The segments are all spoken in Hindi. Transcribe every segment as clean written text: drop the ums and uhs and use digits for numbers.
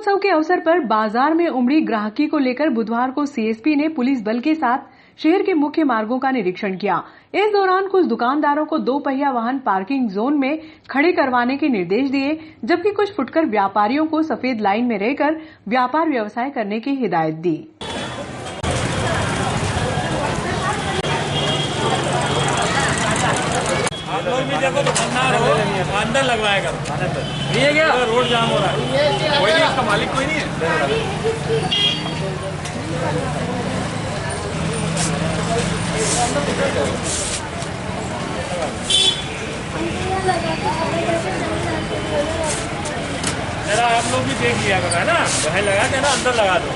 दीपोत्सव के अवसर पर बाजार में उमड़ी ग्राहकी को लेकर बुधवार को सीएसपी ने पुलिस बल के साथ शहर के मुख्य मार्गों का निरीक्षण किया। इस दौरान कुछ दुकानदारों को 2 पहिया वाहन पार्किंग जोन में खड़े करवाने के निर्देश दिए, जबकि कुछ फुटकर व्यापारियों को सफेद लाइन में रहकर व्यापार व्यवसाय करने की हिदायत दी। आप लोग भी देखो दुकानदार हो, अंदर लगवाएगा नहीं है क्या? रोड जाम हो रहा है, कोई नहीं, इसका मालिक कोई नहीं है। जरा आप लोग भी देख लिया करो, है ना? वहीं लगा के ना अंदर लगा दो।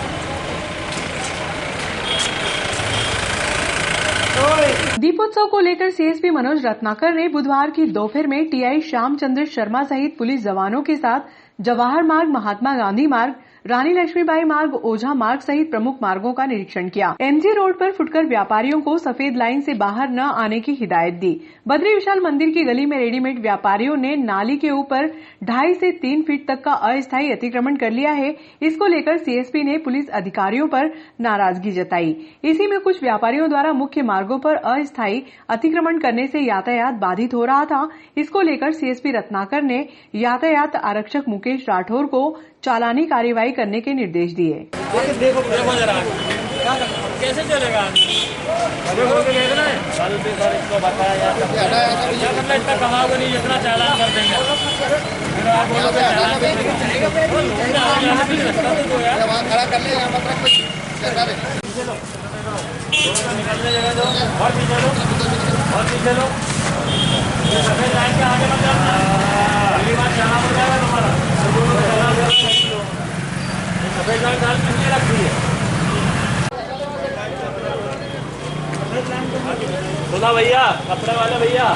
दीपोत्सव को लेकर सीएसपी मनोज रत्नाकर ने बुधवार की दोपहर में टीआई श्यामचंद्र शर्मा सहित पुलिस जवानों के साथ जवाहर मार्ग, महात्मा गांधी मार्ग, रानी लक्ष्मीबाई मार्ग, ओझा मार्ग सहित प्रमुख मार्गों का निरीक्षण किया। एमजी रोड पर फुटकर व्यापारियों को सफेद लाइन से बाहर न आने की हिदायत दी। बद्री विशाल मंदिर की गली में रेडीमेड व्यापारियों ने नाली के ऊपर 2.5 से 3 फीट तक का अस्थायी अतिक्रमण कर लिया है। इसको लेकर सीएसपी ने पुलिस अधिकारियों पर नाराजगी जताई। इसी में कुछ व्यापारियों द्वारा मुख्य मार्गों पर अस्थायी अतिक्रमण करने से यातायात बाधित हो रहा था। इसको लेकर सीएसपी रत्नाकर ने यातायात आरक्षक मुकेश राठौर को चालानी कार्रवाई करने के निर्देश दिए। देखो कैसे चलेगा? इसको बताया इतना कमाओगे नहीं जितना चालान कर देंगे। फिर आप बोलोगे खड़ा कर ले, निकलने जगह दो और पीछे लो और पीछे लो। सफेद लाइन के आगे मत जाना, अगली बार चला हो जाएगा तुम्हारा। सफेद लाइन डाल कितनी रखी है? सुना भैया, कपड़े वाले भैया,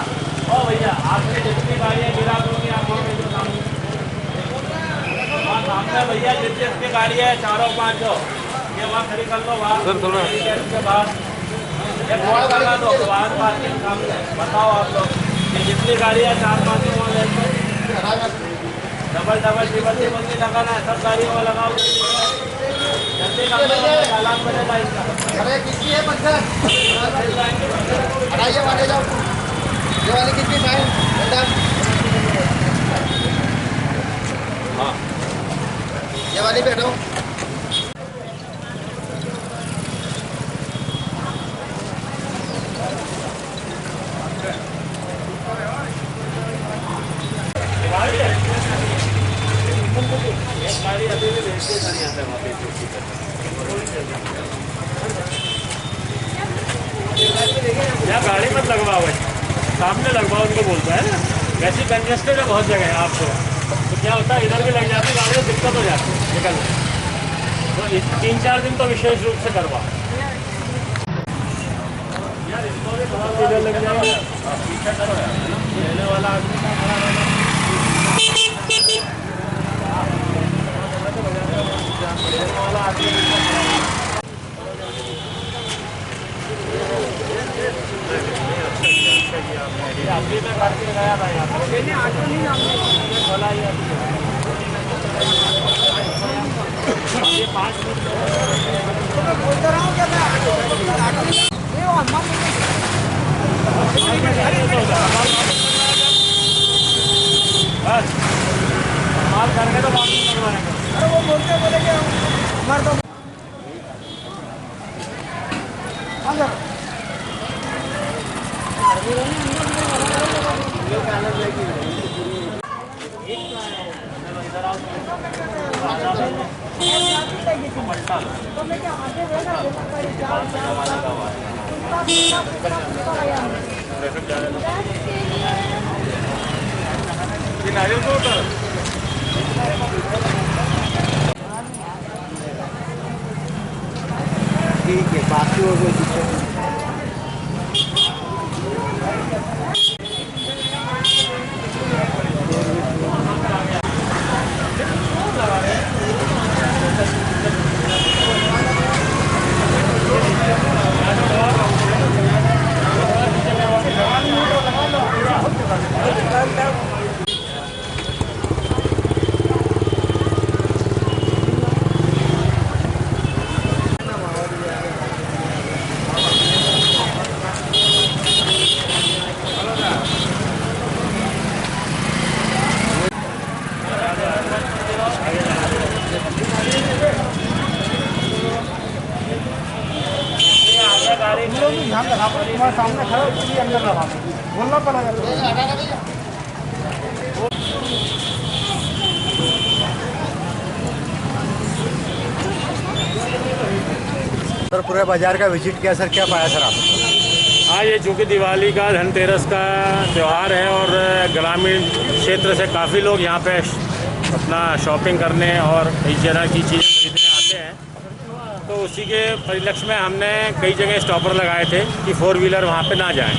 ओ भैया आपने जितनी गाड़ियाँ गिरा दोगे आप सामने भैया जितनी गाड़ी है 4-5 ये वहाँ खड़ी कर लो। वहाँ के बाद एक बोर्ड लगा दो, वाहन पार्किंग सामने। बताओ आप लोग ये जितनी गाड़ी है 4-5 वहाँ लेकर डबल ट्रिपल नहीं लगाना है, सब गाड़ियों में लगाओ। जल्दी कर लो, चालान बनेगा इसका। अरे किसकी है पत्थर? हटाइए, मारे जाओ। ये वाली किसकी है? हाँ, ये वाली पे हटाओ। गाड़ी अभी भी भेजते नहीं आता वहाँ पे। यहाँ गाड़ी मत लगवाओ भाई, सामने लगवाओ उनको बोलता है ना। वैसे कंजेस्टेड है बहुत जगह है आपको, तो क्या होता है इधर भी लग जाती है गाड़ी में, दिक्कत हो जाती है निकलने। तो 3-4 दिन तो विशेष रूप से करवा यार, इसको भी थोड़ा इधर लग जाएगा। पीछे करो यार, लेने वाला आदमी का खड़ा रहना। अभी मैं करके गया था यहाँ पर, ऑटो नहीं बोला ये 5 मिनट बोलता रहा हूँ क्या मैं बस माल करके तो बात नहीं करवाने का। अरे वो बोले कि हमारे तो नारियल को ठीक है, बाकी और कोई दिक्कत नहीं। सर पूरे बाजार का विजिट किया सर, क्या पाया सर आपने? हाँ, ये चूँकि दिवाली का धनतेरस का त्यौहार है और ग्रामीण क्षेत्र से काफ़ी लोग यहाँ पे अपना शॉपिंग करने और कई तरह की चीज़ें खरीदने आते हैं, तो उसी के परिलक्ष्य में हमने कई जगह स्टॉपर लगाए थे कि 4 व्हीलर वहाँ पे ना जाएं।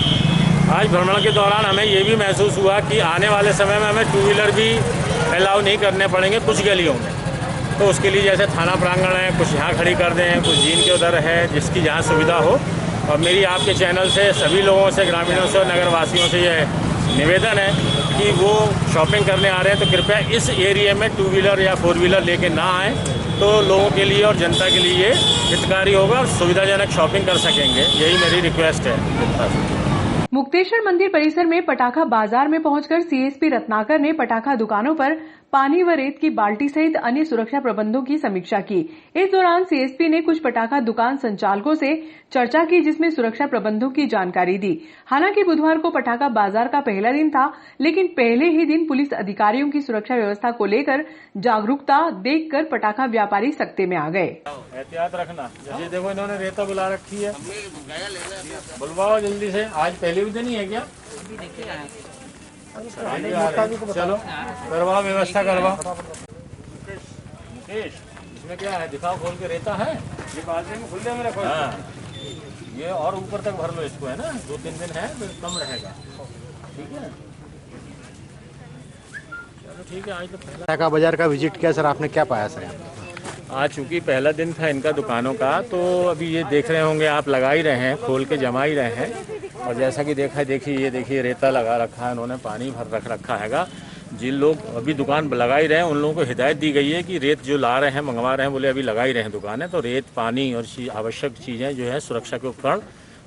आज भ्रमण के दौरान हमें ये भी महसूस हुआ कि आने वाले समय में हमें 2 व्हीलर भी अलाउ नहीं करने पड़ेंगे कुछ गलियों में। तो उसके लिए जैसे थाना प्रांगण है, कुछ यहाँ खड़ी कर दें, कुछ जीन के उधर है, जिसकी जहाँ सुविधा हो। और मेरी आपके चैनल से सभी लोगों से, ग्रामीणों से और नगरवासियों से यह निवेदन है कि वो शॉपिंग करने आ रहे हैं तो कृपया इस एरिया में 2 व्हीलर या 4 व्हीलर लेके ना आएँ, तो लोगों के लिए और जनता के लिए हितकारी होगा और सुविधाजनक शॉपिंग कर सकेंगे। यही मेरी रिक्वेस्ट है। मुक्तेश्वर मंदिर परिसर में पटाखा बाजार में पहुंचकर सीएसपी रत्नाकर ने पटाखा दुकानों पर पानी व रेत की बाल्टी सहित अन्य सुरक्षा प्रबंधों की समीक्षा की। इस दौरान सीएसपी ने कुछ पटाखा दुकान संचालकों से चर्चा की, जिसमें सुरक्षा प्रबंधों की जानकारी दी। हालांकि बुधवार को पटाखा बाजार का पहला दिन था, लेकिन पहले ही दिन पुलिस अधिकारियों की सुरक्षा व्यवस्था को लेकर जागरूकता देखकर पटाखा व्यापारी सकते में आ गए। एहतियात रखना, जैसे देखो इन्होंने रेता बुला रखी है, बुलवाओ जल्दी से। आज पहले भी दिन ही है क्या? चलो करवाओ, व्यवस्था करवाओ। मुकेश, इसमें क्या है? दिखाओ खोल के। रेता है ये बाल्टी में खुले में रखो। हाँ, ये और ऊपर तक भर लो इसको, है ना। 2-3 दिन है तो कम रहेगा, ठीक है। चलो ठीक है। आज तो पटाखा बाजार का विजिट किया सर, आपने क्या पाया सर? आज चूँकि पहला दिन था इनका दुकानों का, तो अभी ये देख रहे होंगे आप, लगा ही रहे हैं, खोल के जमा ही रहे हैं। और जैसा कि देखिए ये देखिए रेता लगा रखा है, उन्होंने पानी भर रखा हैगा। जिन लोग अभी दुकान लगा ही रहे हैं उन लोगों को हिदायत दी गई है कि रेत जो ला रहे हैं, मंगवा रहे हैं, बोले अभी लगा ही रहे हैं दुकानें, तो रेत, पानी और आवश्यक चीज़ें जो है, सुरक्षा के उपकरण,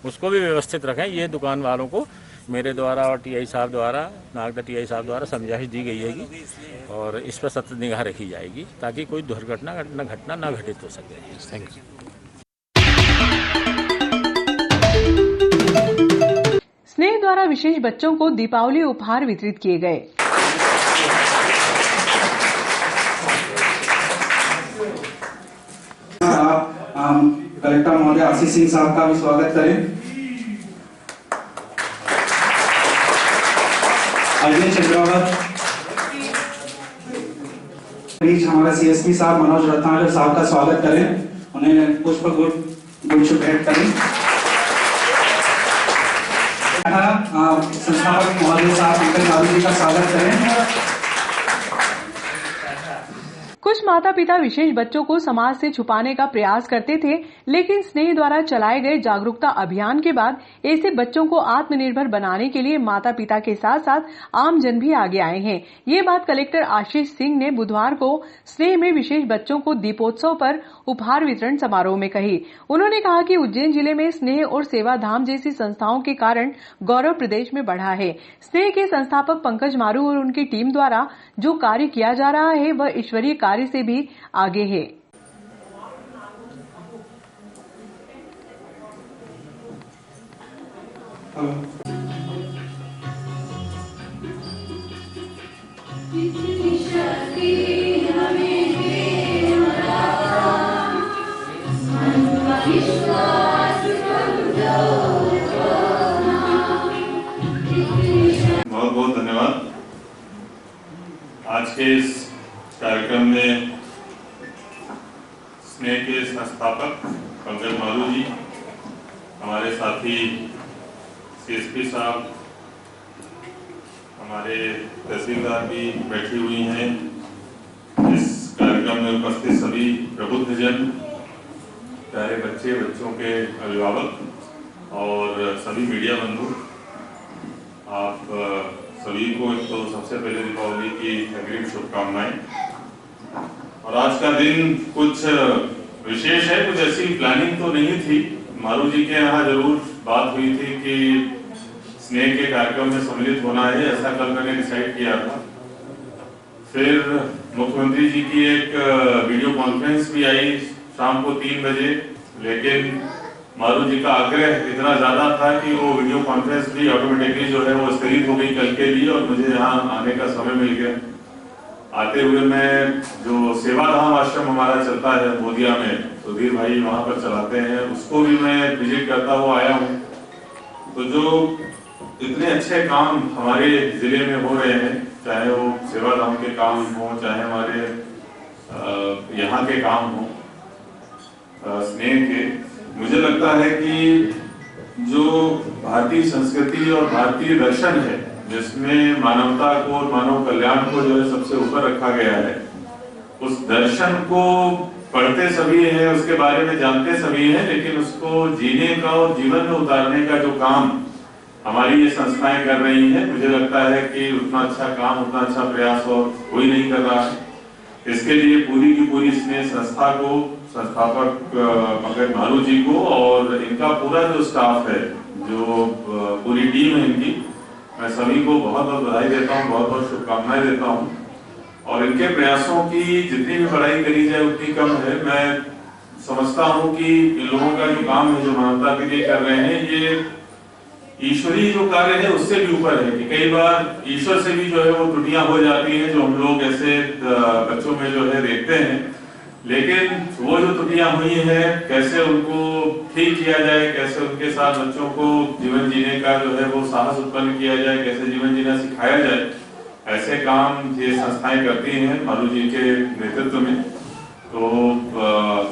उसको भी व्यवस्थित रखें। ये दुकान वालों को मेरे द्वारा और टीआई साहब द्वारा, नागदा टीआई साहब द्वारा समझाइश दी गई है और इस पर सतत निगाह रखी जाएगी ताकि कोई दुर्घटना घटना ना घटित हो सके। Thank you. स्नेह द्वारा विशेष बच्चों को दीपावली उपहार वितरित किए गए। कलेक्टर महोदय आशीष सिंह साहब का भी स्वागत करें। अजय चंद्रावत, प्लीज हमारे सीएसपी साहब मनोज रत्नाकर साहब का स्वागत करें, उन्हें पुष्प गुच्छ भेंट करें। संस्थापक महोदय साहब अंकल मारू जी का स्वागत करें। कुछ माता पिता विशेष बच्चों को समाज से छुपाने का प्रयास करते थे, लेकिन स्नेह द्वारा चलाए गए जागरूकता अभियान के बाद ऐसे बच्चों को आत्मनिर्भर बनाने के लिए माता पिता के साथ साथ आम जन भी आगे आए हैं। ये बात कलेक्टर आशीष सिंह ने बुधवार को स्नेह में विशेष बच्चों को दीपोत्सव पर उपहार वितरण समारोह में कही। उन्होंने कहा कि उज्जैन जिले में स्नेह और सेवा धाम जैसी संस्थाओं के कारण गौरव प्रदेश में बढ़ा है। स्नेह के संस्थापक पंकज मारू और उनकी टीम द्वारा जो कार्य किया जा रहा है वह ईश्वरीय कार्य से भी आगे है। बहुत बहुत धन्यवाद। आज के इस कार्यक्रम में स्नेह के संस्थापक पंकज मारू जी, हमारे साथी सीएसपी साहब, हमारे तहसीलदार भी बैठी हुई हैं। इस कार्यक्रम में उपस्थित सभी प्रबुद्धजन, प्यारे बच्चे, बच्चों के अभिभावक और सभी मीडिया बंधु, आप सभी को तो सबसे पहले दीपावली की अग्रिम शुभकामनाएं। और आज का दिन कुछ विशेष है, कुछ ऐसी प्लानिंग तो नहीं थी। मारू जी के यहाँ जरूर बात हुई थी कि स्नेह के कार्यक्रम में सम्मिलित होना है, ऐसा कल मैंने डिसाइड किया था। फिर मुख्यमंत्री जी की एक वीडियो कॉन्फ्रेंस भी आई शाम को 3 बजे, लेकिन मारू जी का आग्रह इतना ज्यादा था कि वो वीडियो कॉन्फ्रेंस भी ऑटोमेटिकली जो है वो स्थगित हो गई कल के लिए और मुझे यहाँ आने का समय मिल गया। आते हुए मैं जो सेवाधाम आश्रम हमारा चलता है बोधिया में, सुधीर भाई वहाँ पर चलाते हैं, उसको भी मैं विजिट करता हुआ आया हूँ। तो जो इतने अच्छे काम हमारे जिले में हो रहे हैं, चाहे वो सेवाधाम के काम हो, चाहे हमारे यहाँ के काम हो स्नेह के, मुझे लगता है कि जो भारतीय संस्कृति और भारतीय दर्शन है, जिसमें मानवता को और मानव कल्याण को जो है सबसे ऊपर रखा गया है, उस दर्शन को पढ़ते सभी हैं, उसके बारे में जानते सभी हैं, लेकिन उसको जीने का और जीवन में उतारने का जो काम हमारी ये संस्थाएं कर रही हैं, मुझे लगता है कि उतना अच्छा काम, उतना अच्छा प्रयास और कोई नहीं कर रहा है। इसके लिए पूरी की पूरी स्नेह संस्था को, संस्थापक पंकज मारू जी को और इनका पूरा जो स्टाफ है, जो पूरी टीम है इनकी, मैं सभी को बहुत बहुत बधाई देता हूँ, बहुत बहुत शुभकामनाएं देता हूँ। और इनके प्रयासों की जितनी भी बड़ाई करी जाए उतनी कम है। मैं समझता हूँ कि इन लोगों का जो काम है, जो मानवता के लिए कर रहे हैं, ये ईश्वरीय जो कार्य है उससे भी ऊपर है कि कई बार ईश्वर से भी जो है वो त्रुटियां हो जाती हैं, जो हम लोग ऐसे बच्चों में जो है देखते हैं। लेकिन वो जो त्रुटियां हुई हैं, कैसे उनको ठीक किया जाए, कैसे उनके साथ बच्चों को जीवन जीने का जो है वो साहस उत्पन्न किया जाए, कैसे जीवन जीना सिखाया जाए, ऐसे काम ये संस्थाएं करती हैं मारू जी के नेतृत्व में। तो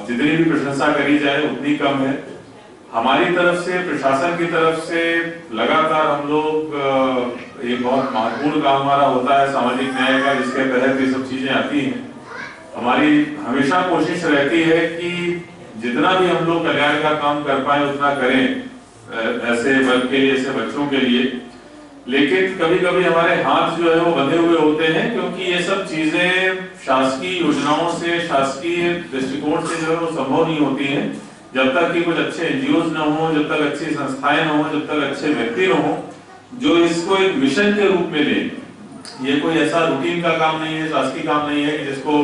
जितनी भी प्रशंसा करी जाए उतनी कम है। हमारी तरफ से, प्रशासन की तरफ से लगातार हम लोग ये बहुत महत्वपूर्ण काम हमारा होता है सामाजिक न्याय का, जिसके तहत ये सब चीजें आती हैं। हमारी हमेशा कोशिश रहती है कि जितना भी हम लोग कल्याण का काम कर पाए उतना करें ऐसे वर्ग के लिए, ऐसे बच्चों के लिए। लेकिन कभी कभी हमारे हाथ जो है वो बंधे हुए होते हैं, क्योंकि ये सब चीजें शासकीय योजनाओं से, शासकीय दृष्टिकोण से जो है वो संभव नहीं होती हैं, जब तक कि कुछ अच्छे एनजीओज न हो, जब तक अच्छी संस्थाएं न हो, जब तक अच्छे व्यक्ति न हो जो इसको एक मिशन के रूप में ले। ये कोई ऐसा रूटीन का काम नहीं है, शासकीय काम नहीं है कि जिसको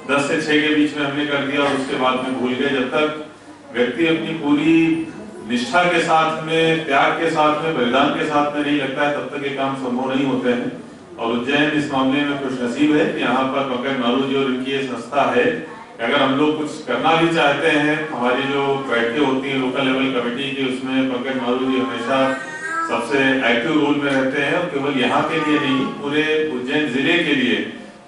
10 से 6 के बीच में हमने कर दिया और उसके बाद में भूल गए। जब तक व्यक्ति अपनी पूरी निष्ठा के साथ में, त्याग के साथ में, बलिदान के साथ में नहीं लगता है, तब तक ये काम संभव नहीं होते हैं। और उज्जैन इस मामले में खुशनसीब है कि यहाँ पर पंकज मारू जी और इनकी ये संस्था है। अगर हम लोग कुछ करना भी चाहते हैं, हमारी जो बैठकें होती हैं लोकल लेवल कमेटी की, उसमें पंकज मारू जी हमेशा सबसे एक्टिव रोल में रहते हैं। और केवल यहाँ के लिए नहीं, पूरे उज्जैन जिले के लिए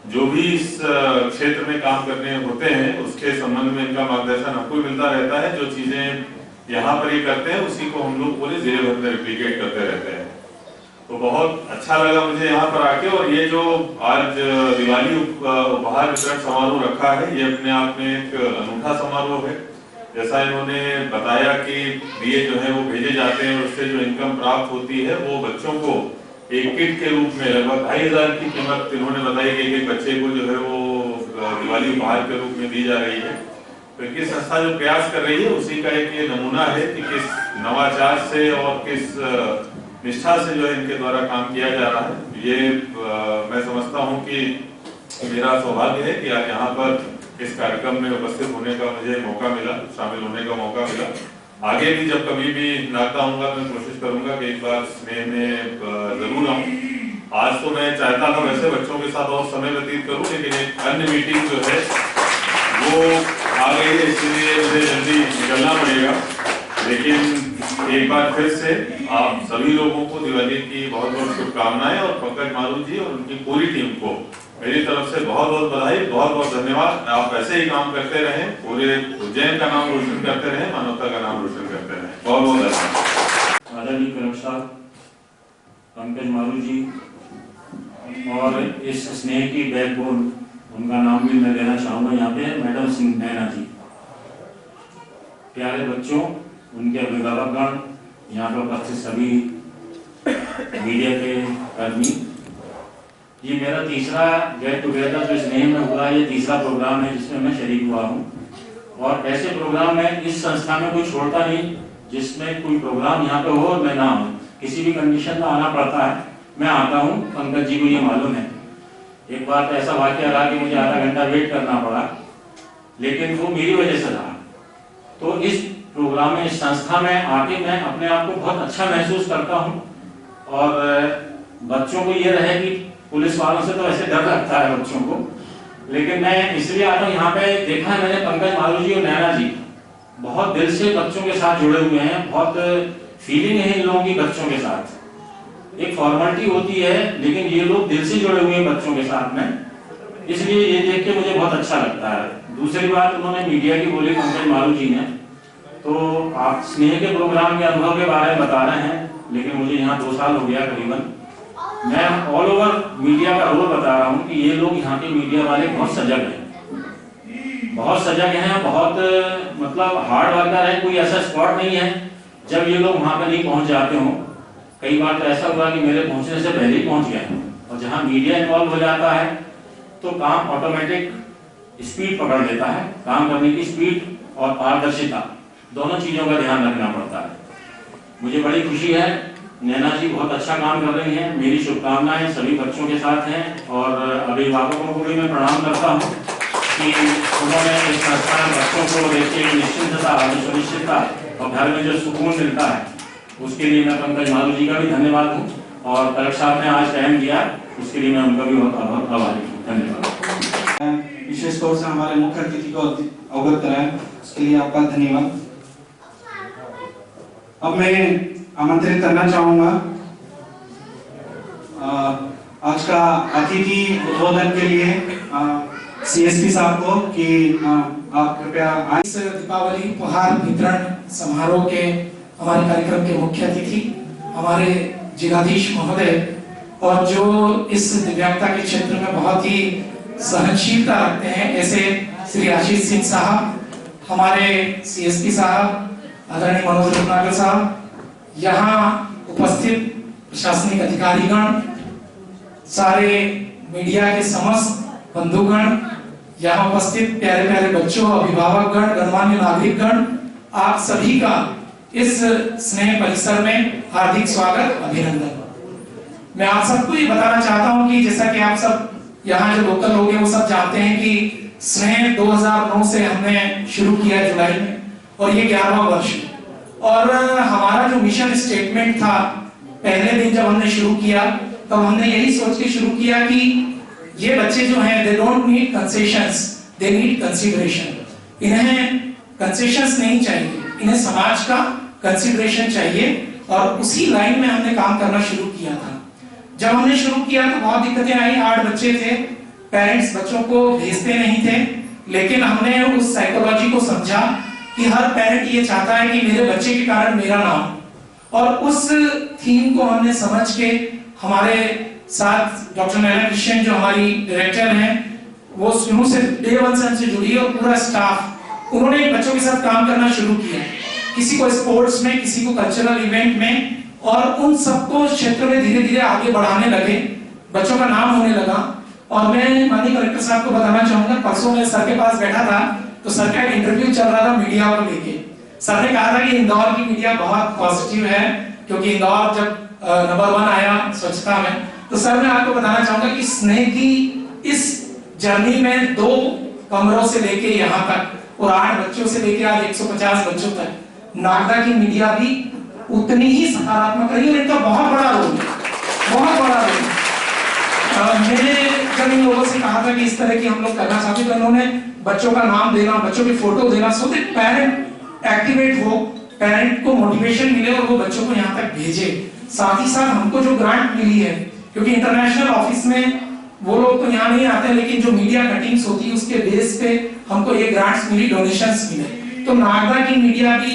जो भी इस क्षेत्र में काम करने होते हैं उसके संबंध में इनका मार्गदर्शन हमको मिलता रहता है। जो चीजें यहाँ पर ये करते हैं उसी को हम लोग पूरे जिले भर में रिप्लिकेट करते रहते हैं। तो बहुत अच्छा लगा मुझे यहाँ पर आके। और ये जो आज दिवाली उपहार वितरण समारोह रखा है, ये अपने आप में एक अनूठा समारोह है। जैसा इन्होंने बताया कि दिए जो है वो भेजे जाते हैं और उससे जो इनकम प्राप्त होती है वो बच्चों को एक किट के रूप में लगभग 2500 की कीमत इन्होंने बताई कि एक बच्चे को जो है वो दिवाली उपहार के रूप में दी जा रही है। तो इनकी संस्था जो प्रयास कर रही है उसी का एक ये नमूना है कि किस नवाचार से और किस निष्ठा से जो है इनके द्वारा काम किया जा रहा है। ये मैं समझता हूँ कि मेरा सौभाग्य है कि आज यहाँ पर इस कार्यक्रम में उपस्थित होने का मुझे मौका मिला, शामिल होने का मौका मिला। आगे भी जब कभी भी नाता आऊंगा तो मैं कोशिश करूंगा कि एक बार स्नेह में जरूर आऊं। आज तो मैं चाहता था वैसे बच्चों के साथ और समय व्यतीत करूं, लेकिन एक अन्य मीटिंग जो है वो आ गई है, इसलिए मुझे जल्दी निकलना पड़ेगा। लेकिन एक बार फिर से आप सभी लोगों को दिवाली की बहुत बहुत शुभकामनाएं और पंकज मारू जी और उनकी पूरी टीम को मेरी तरफ से बहुत बहुत बधाई, बहुत बहुत धन्यवाद। आप ऐसे ही काम करते रहें, पूरे उज्जैन का नाम रोशन करते रहें, मानवता का नाम रोशन करते रहें। बहुत बहुत धन्यवाद। आदरणीय कलेक्टर पंकज मारू जी और इस स्नेह की बैकबोन, उनका नाम भी मैं लेना चाहूँगा यहाँ पे, मैडम सिंह नैना जी। प्यारे बच्चों, उनके अभिभावकगण, यहाँ पर उपस्थित सभी मीडिया के कर्मी, ये मेरा तीसरा गेट टुगेदर जो स्नेह में हुआ, ये तीसरा प्रोग्राम है जिसमें मैं शरीक हुआ हूँ। और ऐसे प्रोग्राम मैं इस संस्था में कोई छोड़ता नहीं जिसमें कोई प्रोग्राम यहाँ पे हो और मैं ना हूँ। किसी भी कंडीशन में आना पड़ता है, मैं आता हूँ। पंकज जी को ये मालूम है। एक बार तो ऐसा वाक्य रहा कि मुझे आधा घंटा वेट करना पड़ा, लेकिन वो मेरी वजह से रहा। तो इस प्रोग्राम में, इस संस्था में आके मैं अपने आप को बहुत अच्छा महसूस करता हूँ। और बच्चों को ये रहे कि पुलिस वालों से तो ऐसे डर लगता है बच्चों को, लेकिन मैं इसलिए आता हूँ यहाँ पे, देखा है मैंने पंकज मालू जी और नैना जी बहुत दिल से बच्चों के साथ जुड़े हुए हैं, बहुत फीलिंग है इन लोगों की बच्चों के साथ। एक फॉर्मेलिटी होती है लेकिन ये लोग दिल से जुड़े हुए हैं बच्चों के साथ में, इसलिए ये देख के मुझे बहुत अच्छा लगता है। दूसरी बात उन्होंने मीडिया की बोली पंकज मालू जी ने, तो आप स्नेह के प्रोग्राम के अनुभव के बारे में बता रहे हैं, लेकिन मुझे यहाँ 2 साल हो गया करीबन। मैं ऑल ओवर मीडिया का रोल बता रहा हूँ कि ये लोग यहाँ के मीडिया वाले बहुत सजग हैं, बहुत सजग हैं, बहुत मतलब हार्ड वर्कर है। कोई ऐसा स्पॉट नहीं है जब ये लोग वहाँ पे नहीं पहुँच जाते हों। कई बार तो ऐसा हुआ कि मेरे पहुँचने से पहले ही पहुँच गए, और जहाँ मीडिया इन्वॉल्व हो जाता है तो काम ऑटोमेटिक स्पीड पकड़ लेता है। काम करने की स्पीड और पारदर्शिता दोनों चीजों का ध्यान रखना पड़ता है। मुझे बड़ी खुशी है, नैना जी बहुत अच्छा काम कर रही हैं। मेरी शुभकामनाएं सभी बच्चों के साथ हैं, और अभिभावकों को भी मैं प्रणाम करता हूं कि उन्होंने इस संस्था में बच्चों को देखिए निश्चिंतता, सुनिश्चितता और घर में जो सुकून मिलता है उसके लिए मैं पंकज मालू जी का भी धन्यवाद हूँ, और कलेक्टर साहब ने आज टाइम दिया उसके लिए मैं उनका भी बहुत आभारी हूँ। धन्यवाद। विशेष तौर से हमारे मुख्य अतिथि को अवगत कराएं, उसके लिए आपका धन्यवाद। अब मैं आमंत्रित करना चाहूंगा आज का अतिथि उद्बोधन के लिए सीएसपी साहब को कि आप कृपया इस दीपावली उपहार वितरण समारोह के हमारे कार्यक्रम के मुख्य अतिथि हमारे जिलाधीश महोदय, और जो इस दिव्यांगता के क्षेत्र में बहुत ही सहनशीलता रखते हैं, ऐसे श्री आशीष सिंह साहब, हमारे सीएसपी साहब आदरणीय मनोज रत्नाकर साहब, यहाँ उपस्थित प्रशासनिक अधिकारीगण, सारे मीडिया के समस्त बंधुगण, यहाँ उपस्थित प्यारे प्यारे बच्चों, अभिभावकगण, गणमान्य नागरिकगण, आप सभी का इस स्नेह परिसर में हार्दिक स्वागत, अभिनंदन। मैं आप सबको ये बताना चाहता हूँ कि जैसा कि आप सब यहाँ जो लोकल लोग हैं वो सब जानते हैं कि स्नेह 2009 से हमने शुरू किया जुलाई में, और ये 11वां वर्ष है। और हमारा जो मिशन स्टेटमेंट था पहले दिन जब हमने शुरू किया, तब हमने यही सोच के शुरू किया कि ये बच्चे जो हैं, they don't need concessions, they need consideration. इन्हें कंसेशंस नहीं चाहिए, इन्हें समाज का कंसीडरेशन चाहिए, और उसी लाइन में हमने काम करना शुरू किया था। जब हमने शुरू किया तो बहुत दिक्कतें आई, 8 बच्चे थे, पेरेंट्स बच्चों को भेजते नहीं थे, लेकिन हमने उस साइकोलॉजी को समझा कि हर पेरेंट ये चाहता है कि मेरे बच्चे के कारण मेरा नाम, और उस थीम को हमने समझ के हमारे साथ डॉक्टर नैना कृष्ण जो हमारी डायरेक्टर हैं, वो शुरू से डे 1 से हमसे जुड़ी, और पूरा स्टाफ, उन्होंने बच्चों के साथ काम करना शुरू किया, किसी को स्पोर्ट्स में, किसी को कल्चरल इवेंट में, और उन सबको क्षेत्र में धीरे धीरे आगे बढ़ाने लगे, बच्चों का नाम होने लगा। और मैं माननीय कलेक्टर साहब को बताना चाहूंगा, परसों मैं सर के पास बैठा था तो सर का एक इंटरव्यू चल रहा था मीडिया को लेके। सर ने कहा था कि इंदौर की मीडिया बहुत पॉजिटिव है, क्योंकि इंदौर जब नंबर 1 आया स्वच्छता में। तो सर मैं आपको बताना चाहूंगा कि स्नेह की इस जर्नी में 2 कमरों से लेके यहाँ तक और 8 बच्चों से लेके आज 150 बच्चों तक नागदा की मीडिया भी उतनी ही सकारात्मक रही, और इनका बहुत बड़ा रोल है, बहुत बड़ा रोल। मैंने जब इन लोगों से कहा था कि इस तरह की हम लोग करना चाहते, तो इन्होंने बच्चों का नाम देना, बच्चों की फोटो देना, सो दैट पेरेंट एक्टिवेट हो, पेरेंट को मोटिवेशन मिले और वो बच्चों को यहाँ तक भेजे। साथ ही साथ हमको जो ग्रांट मिली है, क्योंकि इंटरनेशनल ऑफिस में वो लोग तो यहाँ नहीं आते, लेकिन जो मीडिया कटिंग्स होती है उसके बेस पे हमको ये ग्रांट्स मिली, डोनेशंस मिले। तो नागदा की मीडिया भी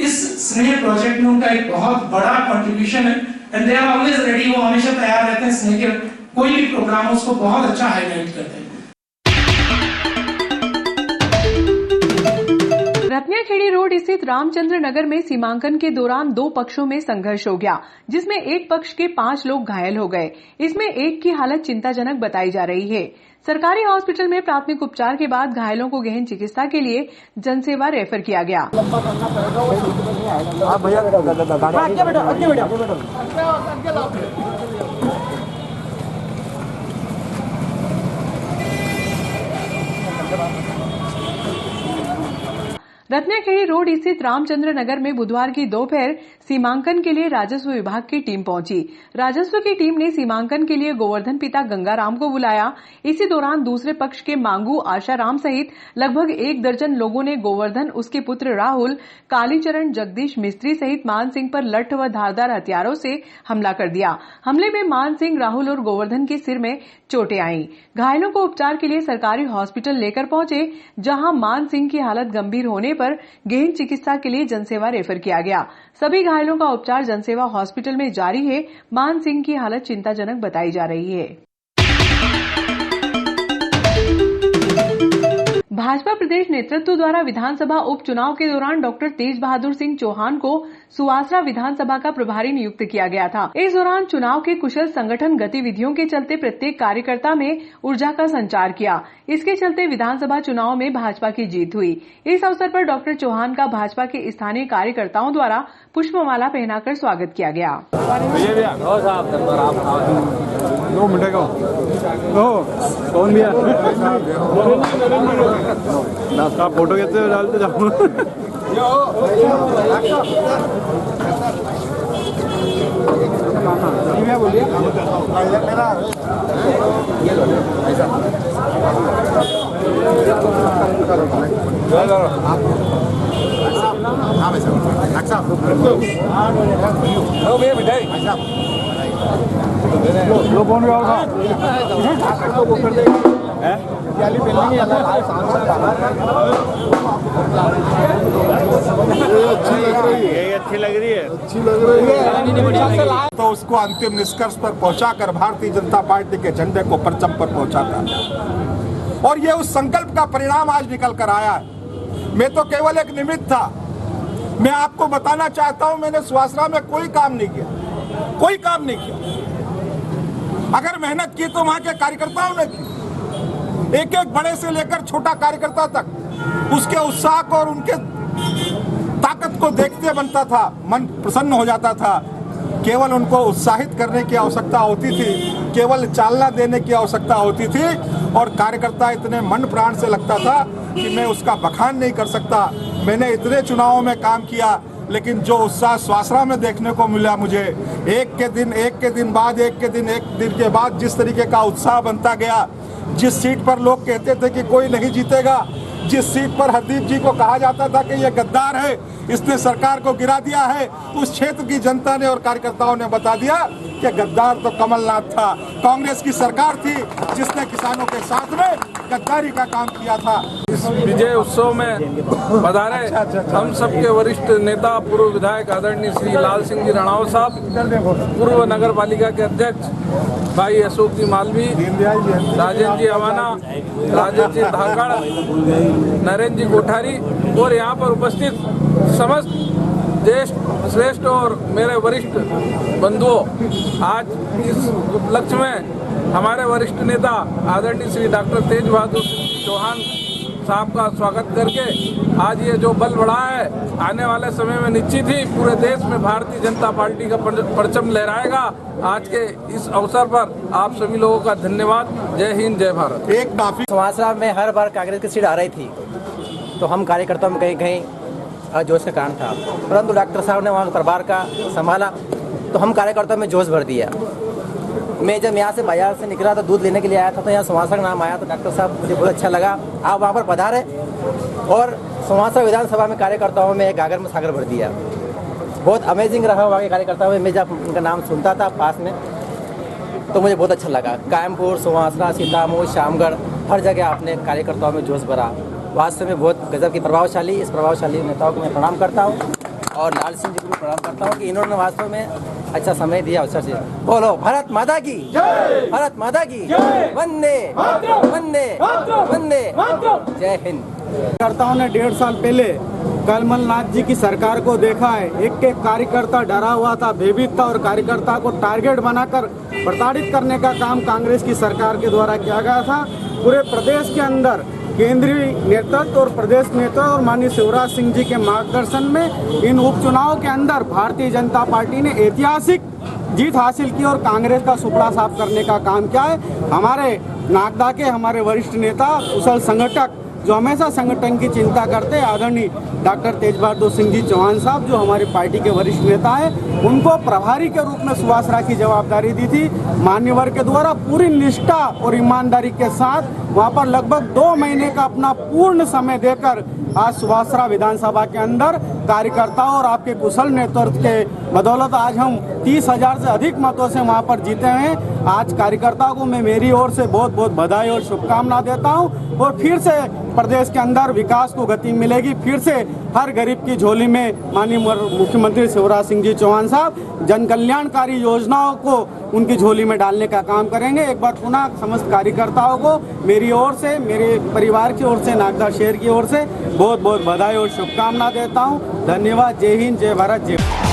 इस स्नेह प्रोजेक्ट में उनका एक बहुत बड़ा कंट्रीब्यूशन है, and they are always ready, वो हमेशा तैयार रहते हैं स्नेह के कोई भी प्रोग्राम हो उसको बहुत अच्छा हाईलाइट करते हैं। रत्नियाखेड़ी रोड स्थित रामचंद्र नगर में सीमांकन के दौरान 2 पक्षों में संघर्ष हो गया, जिसमें एक पक्ष के 5 लोग घायल हो गए। इसमें एक की हालत चिंताजनक बताई जा रही है। सरकारी हॉस्पिटल में प्राथमिक उपचार के बाद घायलों को गहन चिकित्सा के लिए जनसेवा रेफर किया गया। रत्नाखेड़ी रोड स्थित रामचंद्र नगर में बुधवार की दोपहर सीमांकन के लिए राजस्व विभाग की टीम पहुंची। राजस्व की टीम ने सीमांकन के लिए गोवर्धन पिता गंगाराम को बुलाया। इसी दौरान दूसरे पक्ष के मांगू आशाराम सहित लगभग 1 दर्जन लोगों ने गोवर्धन, उसके पुत्र राहुल, कालीचरण, जगदीश मिस्त्री सहित मान सिंह पर लठ व धारदार हथियारों से हमला कर दिया। हमले में मान सिंह, राहुल और गोवर्धन के सिर में चोटें आईं। घायलों को उपचार के लिए सरकारी हॉस्पिटल लेकर पहुंचे, जहां मान सिंह की हालत गंभीर होने पर गहन चिकित्सा के लिए जनसेवा रेफर किया गया। सभी घायलों का उपचार जनसेवा हॉस्पिटल में जारी है। मान सिंह की हालत चिंताजनक बताई जा रही है। भाजपा प्रदेश नेतृत्व द्वारा विधानसभा उपचुनाव के दौरान डॉक्टर तेज बहादुर सिंह चौहान को सुवासरा विधानसभा का प्रभारी नियुक्त किया गया था। इस दौरान चुनाव के कुशल संगठन गतिविधियों के चलते प्रत्येक कार्यकर्ता में ऊर्जा का संचार किया। इसके चलते विधानसभा चुनाव में भाजपा की जीत हुई। इस अवसर पर डॉक्टर चौहान का भाजपा के स्थानीय कार्यकर्ताओं द्वारा पुष्पमाला पहनाकर स्वागत किया गया। फोटो घेते डालते जाऊ। अच्छी लग रही है। तो उसको अंतिम निष्कर्ष पर पहुंचाकर भारतीय जनता पार्टी के झंडे को परचम पर पहुंचाता। और ये उस संकल्प का परिणाम आज निकल कर आया है। मैं तो केवल एक निमित्त था। मैं आपको बताना चाहता हूं, मैंने सुवासरा में कोई काम नहीं किया, कोई काम नहीं किया। अगर मेहनत की तो वहां के कार्यकर्ताओं ने की। एक एक बड़े से लेकर छोटा कार्यकर्ता तक उसके उत्साह को और उनके ताकत को देखते बनता था, मन प्रसन्न हो जाता था। केवल उनको उत्साहित करने की आवश्यकता होती थी, केवल चालना देने की आवश्यकता होती थी। और कार्यकर्ता इतने मन प्राण से लगता था कि मैं उसका बखान नहीं कर सकता। मैंने इतने चुनावों में काम किया, लेकिन जो उत्साह सुवासरा में देखने को मिला मुझे, एक के दिन के बाद जिस तरीके का उत्साह बनता गया, जिस सीट पर लोग कहते थे कि कोई नहीं जीतेगा, जिस सीट पर हरदीप जी को कहा जाता था कि ये गद्दार है, इसने सरकार को गिरा दिया है, उस क्षेत्र की जनता ने और कार्यकर्ताओं ने बता दिया कि गद्दार तो कमलनाथ था। कांग्रेस की सरकार थी जिसने किसानों के साथ में गद्दारी का काम किया था। इस विजय उत्सव में पधारे हम सबके वरिष्ठ नेता, पूर्व विधायक आदरणीय श्री लाल सिंह जी रणौर साहब, पूर्व नगर पालिका के अध्यक्ष भाई अशोक जी मालवी, राजेंद्र जी अवाना, राजेश जी धाकड़, नरेंद्र जी कोठारी और यहाँ पर उपस्थित समस्त देश श्रेष्ठ और मेरे वरिष्ठ बंधुओं, आज इस उपलक्ष्य में हमारे वरिष्ठ नेता आदरणीय श्री डॉक्टर तेज बहादुर चौहान साहब का स्वागत करके आज ये जो बल बढ़ा है, आने वाले समय में निश्चित ही पूरे देश में भारतीय जनता पार्टी का परचम लहराएगा। आज के इस अवसर पर आप सभी लोगों का धन्यवाद। जय हिंद, जय भारत। एक माफी, सुवासरा में हर बार कांग्रेस की सीट आ रही थी, तो हम कार्यकर्ताओं में कहीं जोश का कारण था, परंतु डॉक्टर साहब ने वहाँ प्रभार का संभाला तो हम कार्यकर्ताओं में जोश भर दिया। मैं जब यहाँ से बाजार से निकला तो दूध लेने के लिए आया था, तो यहाँ सुवासरा का नाम आया, तो डॉक्टर साहब मुझे बहुत अच्छा लगा। आप वहाँ पर पधारे और सुवासरा विधानसभा में कार्यकर्ताओं में एक गागर में सागर भर दिया। बहुत अमेजिंग रहा वहाँ के कार्यकर्ताओं में। मैं जब उनका नाम सुनता था पास में तो मुझे बहुत अच्छा लगा। कायमपुर, सुवासरा, सीतामऊ, श्यामगढ़, हर जगह आपने कार्यकर्ताओं में जोश भरा। वास्तव में बहुत गजब की प्रभावशाली, इस प्रभावशाली नेताओं को मैं प्रणाम करता हूँ और लाल सिंह जी को भी प्रणाम करता हूँ कि इन्होंने वास्तव में अच्छा समय दिया अवसर से। बोलो भारत माता की जय, भारत माता की जय, वंदे वंदे वंदे, जय हिंद। कार्यकर्ताओं ने 1.5 साल पहले कमलनाथ जी की सरकार को देखा है। एक एक कार्यकर्ता डरा हुआ था, भयभीत था और कार्यकर्ता को टारगेट बनाकर प्रताड़ित करने का काम कांग्रेस की सरकार के द्वारा किया गया था। पूरे प्रदेश के अंदर केंद्रीय नेतृत्व और प्रदेश नेतृत्व और माननीय शिवराज सिंह जी के मार्गदर्शन में इन उपचुनाव के अंदर भारतीय जनता पार्टी ने ऐतिहासिक जीत हासिल की और कांग्रेस का सुपड़ा साफ करने का काम किया है। हमारे नागदा के हमारे वरिष्ठ नेता, कुशल संगठक जो हमेशा संगठन की चिंता करते हैं, आदरणीय डॉक्टर तेज बहादुर सिंह जी चौहान साहब, जो हमारी पार्टी के वरिष्ठ नेता हैं, उनको प्रभारी के रूप में सुवासरा की जवाबदारी दी थी। मान्यवर के द्वारा पूरी निष्ठा और ईमानदारी के साथ वहाँ पर लगभग 2 महीने का अपना पूर्ण समय देकर आज सुवासरा विधानसभा के अंदर कार्यकर्ताओं और आपके कुशल नेतृत्व के बदौलत आज हम 30,000 से अधिक मतों से वहाँ पर जीते हैं। आज कार्यकर्ताओं को मैं मेरी ओर से बहुत बहुत बधाई और शुभकामना देता हूँ और फिर से प्रदेश के अंदर विकास को गति मिलेगी। फिर से हर गरीब की झोली में माननीय मुख्यमंत्री शिवराज सिंह जी चौहान साहब जन कल्याणकारी योजनाओं को उनकी झोली में डालने का काम करेंगे। एक बार पुनः समस्त कार्यकर्ताओं को मेरी ओर से, मेरे परिवार की ओर से, नागदा शहर की ओर से बहुत बहुत बधाई और शुभकामना देता हूँ। धन्यवाद। जय हिंद, जय भारत, जय।